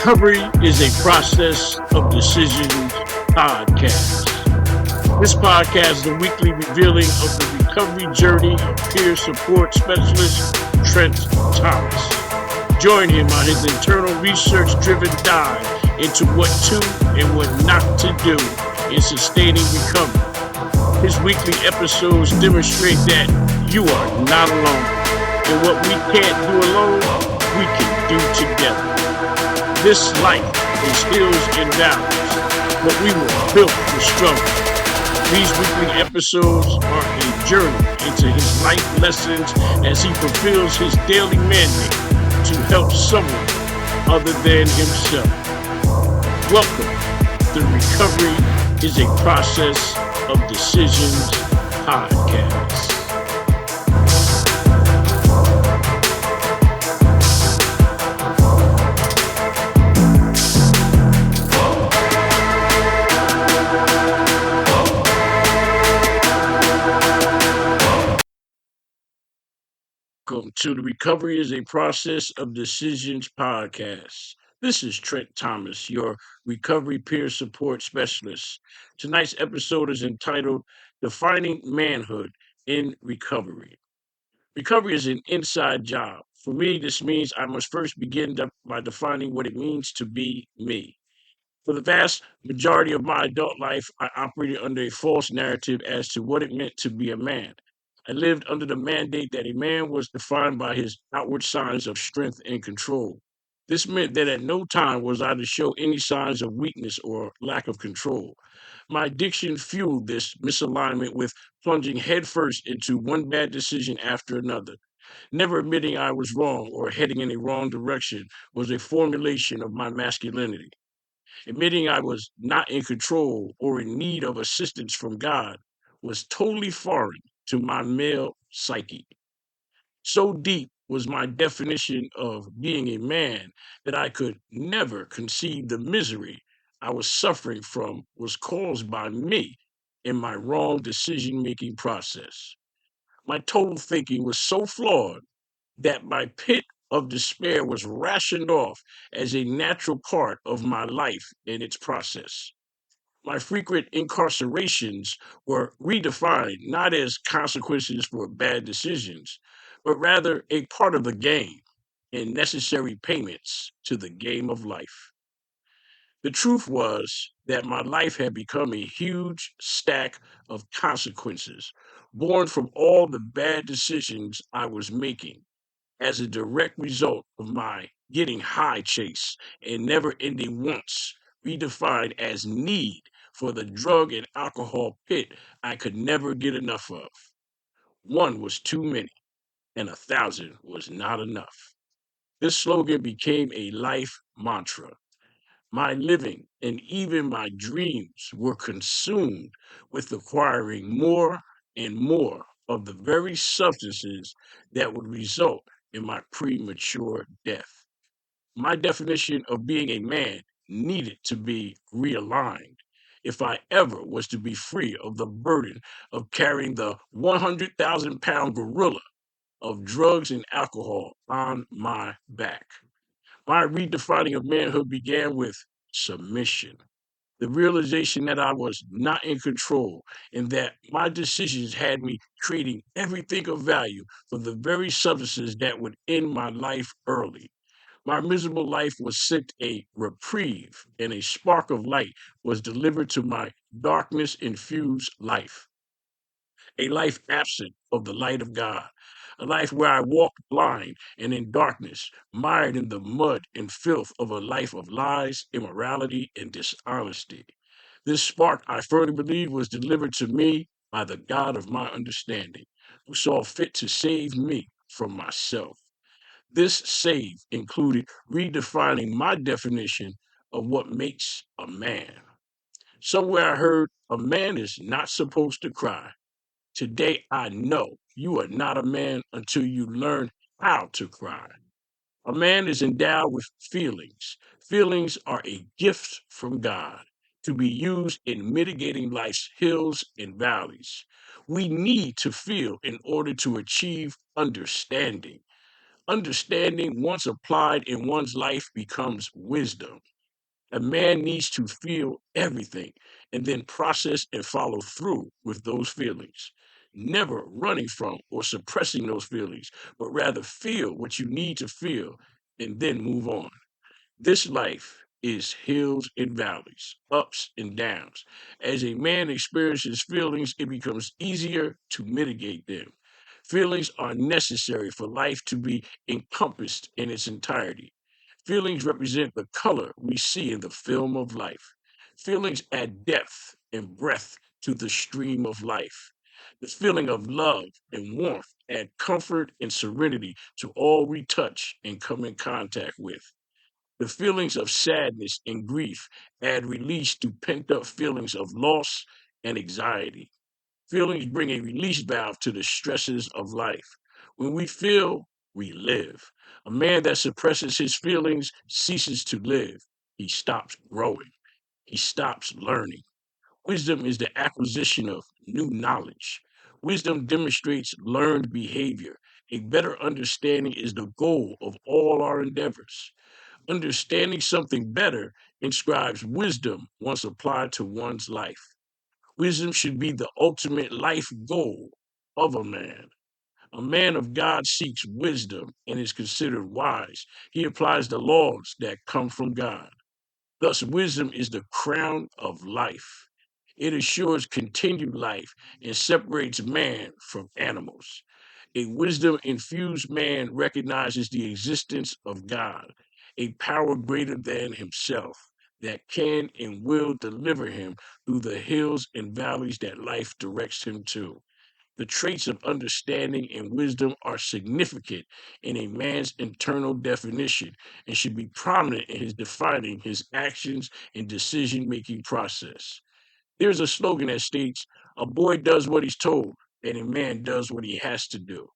Recovery is a process of decisions podcast. This podcast is a weekly revealing of the recovery journey of peer support specialist Trent Thomas. Join him on his internal research-driven dive into what to and what not to do in sustaining recovery. His weekly episodes demonstrate that you are not alone, and what we can't do alone, we can do together. This life is hills and valleys, but we were built for struggle. These weekly episodes are a journey into his life lessons as he fulfills his daily mandate to help someone other than himself. Welcome. The Recovery is a Process of Decisions podcast. Welcome to the Recovery is a Process of Decisions podcast. This is Trent Thomas, your recovery peer support specialist. Tonight's episode is entitled Defining Manhood in Recovery. Recovery is an inside job. For me, this means I must first begin by defining what it means to be me. For the vast majority of my adult life, I operated under a false narrative as to what it meant to be a man. I lived under the mandate that a man was defined by his outward signs of strength and control. This meant that at no time was I to show any signs of weakness or lack of control. My addiction fueled this misalignment with plunging headfirst into one bad decision after another. Never admitting I was wrong or heading in a wrong direction was a formulation of my masculinity. Admitting I was not in control or in need of assistance from God was totally foreign to my male psyche. So deep was my definition of being a man that I could never conceive the misery I was suffering from was caused by me in my wrong decision making process. My total thinking was so flawed that my pit of despair was rationed off as a natural part of my life in its process. My frequent incarcerations were redefined not as consequences for bad decisions, but rather a part of the game and necessary payments to the game of life. The truth was that my life had become a huge stack of consequences born from all the bad decisions I was making as a direct result of my getting high chase and never ending wants, redefined as need for the drug and alcohol pit I could never get enough of. One was too many, and 1,000 was not enough. This slogan became a life mantra. My living and even my dreams were consumed with acquiring more and more of the very substances that would result in my premature death. My definition of being a man needed to be realigned if I ever was to be free of the burden of carrying the 100,000 pound gorilla of drugs and alcohol on my back. My redefining of manhood began with submission, the realization that I was not in control and that my decisions had me trading everything of value for the very substances that would end my life early. My miserable life was sent a reprieve, and a spark of light was delivered to my darkness infused life, a life absent of the light of God, a life where I walked blind and in darkness, mired in the mud and filth of a life of lies, immorality, and dishonesty. This spark, I firmly believe, was delivered to me by the God of my understanding, who saw fit to save me from myself. This save included redefining my definition of what makes a man. Somewhere I heard a man is not supposed to cry. Today, I know you are not a man until you learn how to cry. A man is endowed with feelings. Feelings are a gift from God to be used in mitigating life's hills and valleys. We need to feel in order to achieve understanding. Understanding, once applied in one's life, becomes wisdom. A man needs to feel everything and then process and follow through with those feelings. Never running from or suppressing those feelings, but rather feel what you need to feel and then move on. This life is hills and valleys, ups and downs. As a man experiences feelings, it becomes easier to mitigate them. Feelings are necessary for life to be encompassed in its entirety. Feelings represent the color we see in the film of life. Feelings add depth and breadth to the stream of life. The feeling of love and warmth add comfort and serenity to all we touch and come in contact with. The feelings of sadness and grief add release to pent up feelings of loss and anxiety. Feelings bring a release valve to the stresses of life. When we feel, we live. A man that suppresses his feelings ceases to live. He stops growing. He stops learning. Wisdom is the acquisition of new knowledge. Wisdom demonstrates learned behavior. A better understanding is the goal of all our endeavors. Understanding something better inscribes wisdom once applied to one's life. Wisdom should be the ultimate life goal of a man. A man of God seeks wisdom and is considered wise. He applies the laws that come from God. Thus, wisdom is the crown of life. It assures continued life and separates man from animals. A wisdom infused man recognizes the existence of God, a power greater than himself that can and will deliver him through the hills and valleys that life directs him to. The traits of understanding and wisdom are significant in a man's internal definition and should be prominent in his defining his actions and decision making process. There's a slogan that states, "A boy does what he's told, and a man does what he has to do,"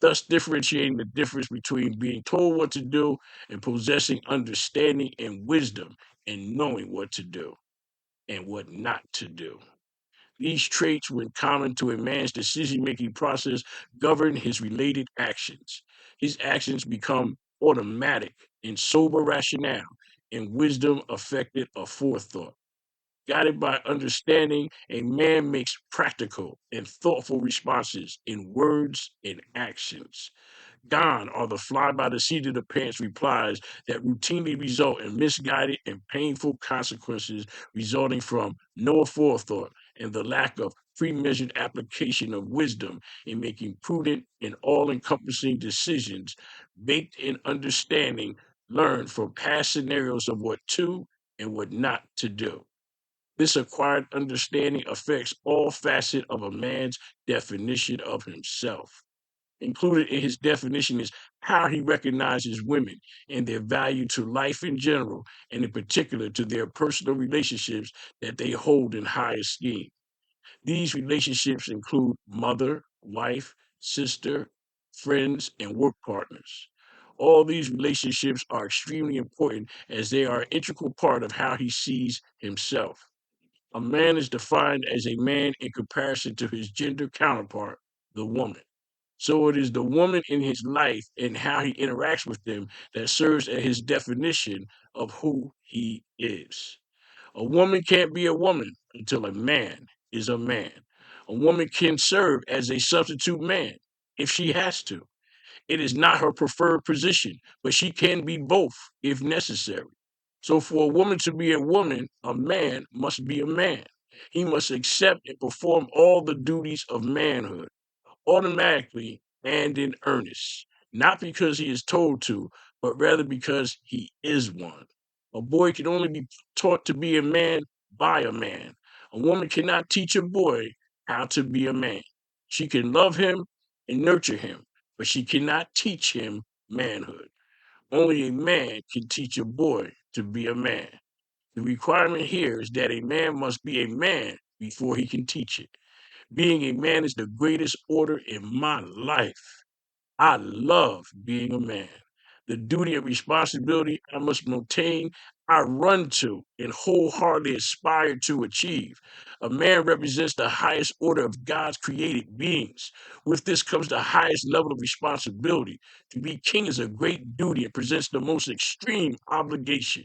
thus differentiating the difference between being told what to do and possessing understanding and wisdom and knowing what to do and what not to do. These traits, when common to a man's decision making process, govern his related actions. His actions become automatic in sober rationale, and wisdom affected a forethought. Guided by understanding, a man makes practical and thoughtful responses in words and actions. Gone are the fly by the seat of the pants replies that routinely result in misguided and painful consequences resulting from no forethought and the lack of pre-measured application of wisdom in making prudent and all-encompassing decisions baked in understanding learned from past scenarios of what to and what not to do. This acquired understanding affects all facets of a man's definition of himself. Included in his definition is how he recognizes women and their value to life in general, and in particular to their personal relationships that they hold in high esteem. These relationships include mother, wife, sister, friends, and work partners. All these relationships are extremely important as they are an integral part of how he sees himself. A man is defined as a man in comparison to his gender counterpart, the woman. So it is the woman in his life and how he interacts with them that serves as his definition of who he is. A woman can't be a woman until a man is a man. A woman can serve as a substitute man if she has to. It is not her preferred position, but she can be both if necessary. So, for a woman to be a woman, a man must be a man. He must accept and perform all the duties of manhood automatically and in earnest, not because he is told to, but rather because he is one. A boy can only be taught to be a man by a man. A woman cannot teach a boy how to be a man. She can love him and nurture him, but she cannot teach him manhood. Only a man can teach a boy to be a man. The requirement here is that a man must be a man before he can teach it. Being a man is the greatest order in my life. I love being a man. The duty and responsibility I must maintain, I run to and wholeheartedly aspire to achieve. A man represents the highest order of God's created beings. With this comes the highest level of responsibility. To be king is a great duty and presents the most extreme obligation.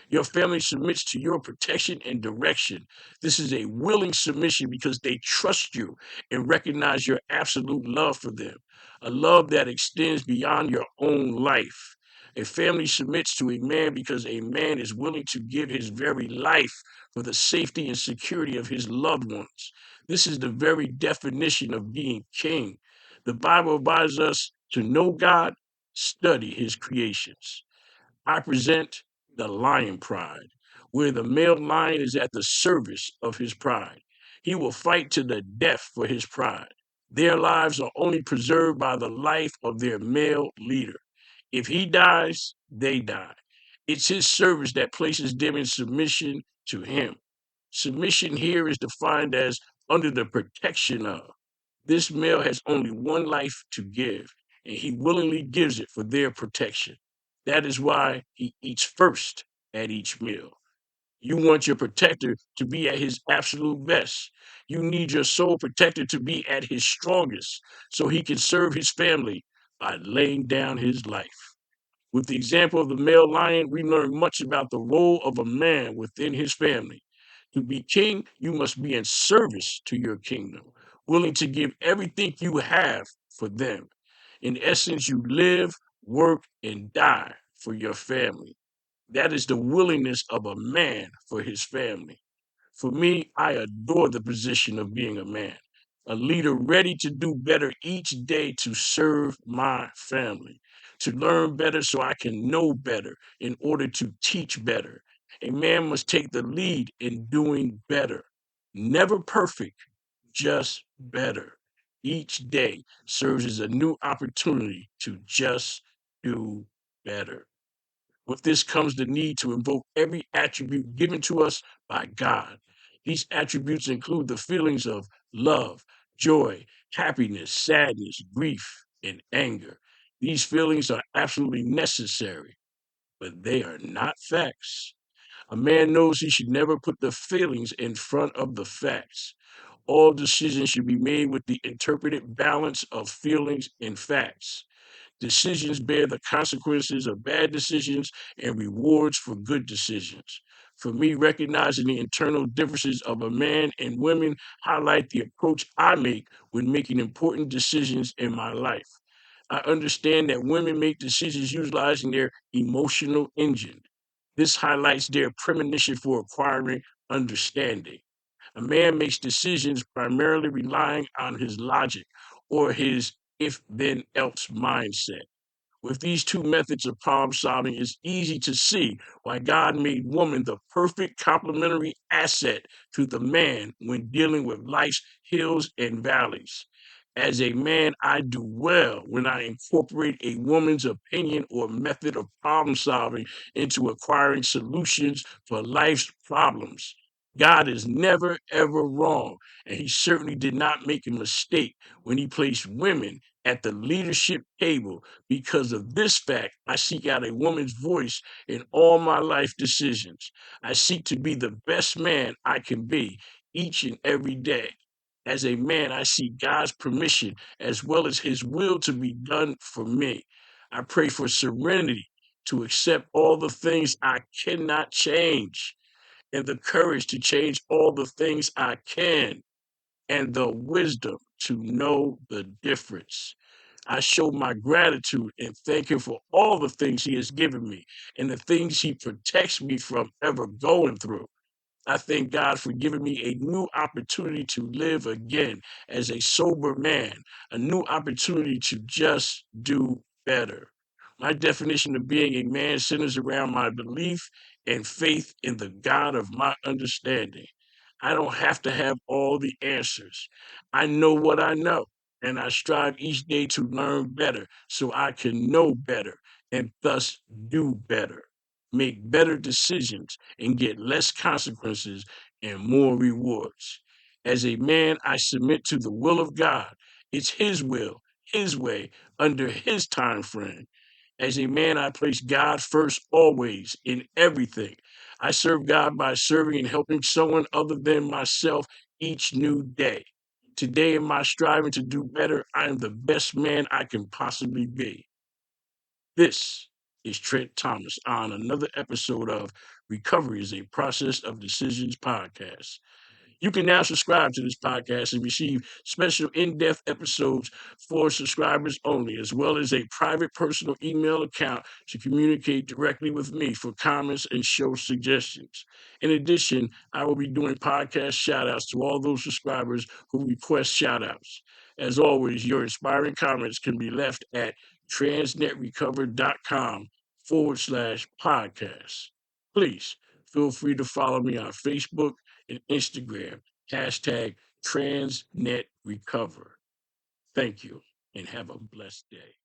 Your family submits to your protection and direction. This is a willing submission because they trust you and recognize your absolute love for them, a love that extends beyond your own life. A family submits to a man because a man is willing to give his very life for the safety and security of his loved ones. This is the very definition of being king. The Bible advises us to know God, study his creations. I present the lion pride, where the male lion is at the service of his pride. He will fight to the death for his pride. Their lives are only preserved by the life of their male leader. If he dies, they die. It's his service that places them in submission to him. Submission here is defined as under the protection of. This male has only one life to give, and he willingly gives it for their protection. That is why he eats first at each meal. You want your protector to be at his absolute best. You need your soul protector to be at his strongest so he can serve his family by laying down his life. With the example of the male lion, we learn much about the role of a man within his family. To be king, you must be in service to your kingdom, willing to give everything you have for them. In essence, you live, work, and die for your family. That is the willingness of a man for his family. For me, I adore the position of being a man, a leader ready to do better each day to serve my family, to learn better so I can know better in order to teach better. A man must take the lead in doing better. Never perfect, just better. Each day serves as a new opportunity to just do better. With this comes the need to invoke every attribute given to us by God. These attributes include the feelings of love, joy, happiness, sadness, grief, and anger. These feelings are absolutely necessary, but they are not facts. A man knows he should never put the feelings in front of the facts. All decisions should be made with the interpreted balance of feelings and facts. Decisions bear the consequences of bad decisions and rewards for good decisions. For me, recognizing the internal differences of a man and women highlight the approach I make when making important decisions in my life. I understand that women make decisions utilizing their emotional engine. This highlights their premonition for acquiring understanding. A man makes decisions primarily relying on his logic or his if then else mindset. With these two methods of problem solving, it's easy to see why God made woman the perfect complementary asset to the man when dealing with life's hills and valleys. As a man, I do well when I incorporate a woman's opinion or method of problem solving into acquiring solutions for life's problems. God is never, ever wrong, and he certainly did not make a mistake when he placed women at the leadership table. Because of this fact, I seek out a woman's voice in all my life decisions. I seek to be the best man I can be each and every day. As a man, I seek God's permission as well as his will to be done for me. I pray for serenity to accept all the things I cannot change and the courage to change all the things I can and the wisdom to know the difference. I show my gratitude and thank him for all the things he has given me and the things he protects me from ever going through. I thank God for giving me a new opportunity to live again as a sober man, a new opportunity to just do better. My definition of being a man centers around my belief and faith in the God of my understanding. I don't have to have all the answers. I know what I know, and I strive each day to learn better so I can know better and thus do better, make better decisions, and get less consequences and more rewards. As a man, I submit to the will of God. It's his will, his way, under his time frame. As a man, I place God first always in everything. I serve God by serving and helping someone other than myself each new day. Today, in my striving to do better, I am the best man I can possibly be. This is Trent Thomas on another episode of Recovery is a Process of Decisions podcast. You can now subscribe to this podcast and receive special in-depth episodes for subscribers only, as well as a private personal email account to communicate directly with me for comments and show suggestions. In addition, I will be doing podcast shout-outs to all those subscribers who request shout-outs. As always, your inspiring comments can be left at transnetrecover.com/podcast. Please feel free to follow me on Facebook and Instagram, hashtag TransNetRecover. Thank you and have a blessed day.